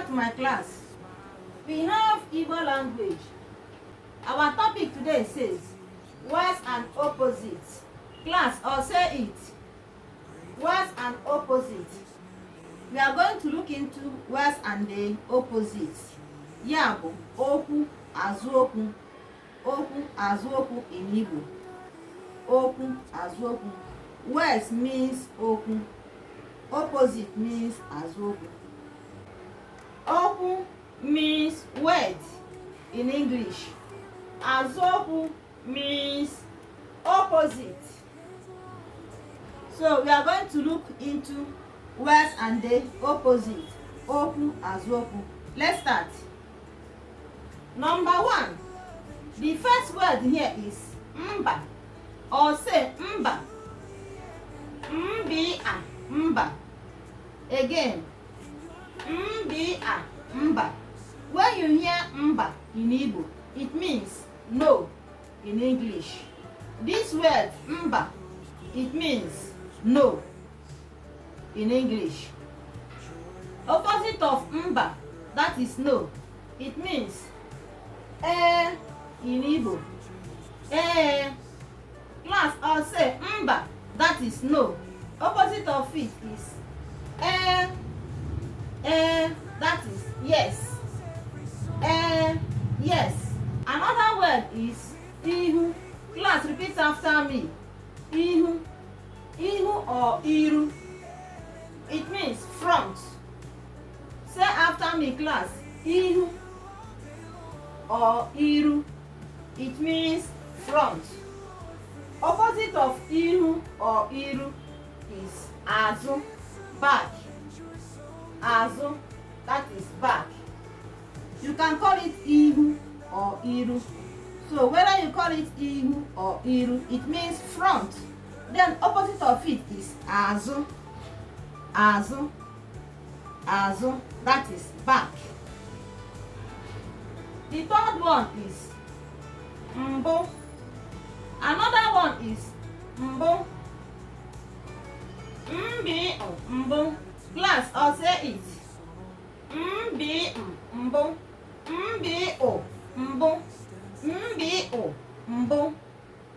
back to my class. We have Igbo language. Our topic today says words and opposites. Class, or say it. Words and opposites. We are going to look into words and the opposites. Ya bụ Okwu Azu Okwu. Okwu Azu Okwu in Igbo. Okwu Azu Okwu. Words means Okwu. Opposite means Azu Okwu. Okwu means word in English. Azu Okwu means opposite. So we are going to look into words and the opposite. Okwu Azu Okwu. Let's start. Number 1. The first word here is mba, or say mba. Mbia, mba. Again, mbia, mba. When you hear mba in Igbo, it means no in English. This word mba, it means no in English. Opposite of mba, that is no, it means in Igbo. Class, or say mba, that is no. Opposite of it is that is yes. Yes. Another word is ihu. Class, repeat after me. Ihu. Ihu or iru. It means front. Say after me, class. Ihu or iru. It means front. Opposite of ihu or iru is azu, back. Azu, that is back. You can call it ihu or iru. So whether you call it ihu or iru, it means front. Then opposite of it is azu. Azu. Azu, that is back. The third one is mbo. Another one is mbo. Mbi mbo. Class, or say it. Mbi mbo. Mbi o mbo. Mbi o mbo.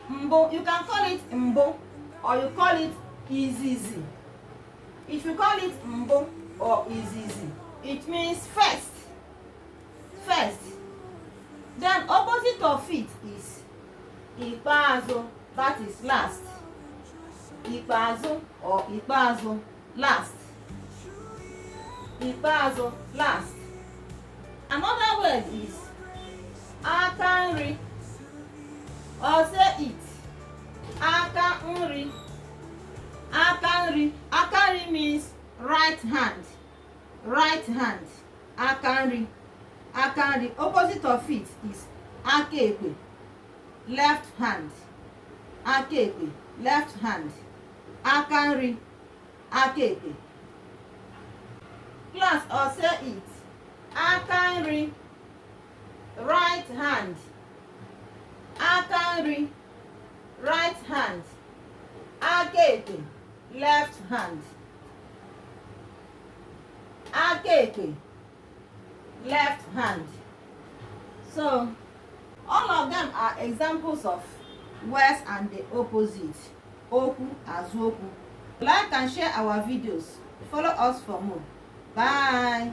Mbo. You can call it mbo or you call it izizi. If you call it mbo or izizi, it means first. First. Then opposite of it is ikpeazụ, that is last. Ikpeazụ or ikpeazụ, last. Ikpeazụ, last. Another word is aka nri, or say it. Aka nri. Aka nri. Aka nri means right hand. Right hand. Aka nri. Aka nri. Opposite of it is aka ekpe, left hand. Aka ekpe, left hand. Aka nri. Aka ekpe. Class, or say it. Aka nri, right hand. Aka nri, right hand. Aka ekpe, left hand. Aka ekpe, left hand. So all of them are examples of words and the opposite. Okwu Azu Okwu. Like and share our videos. Follow us for more. Bye.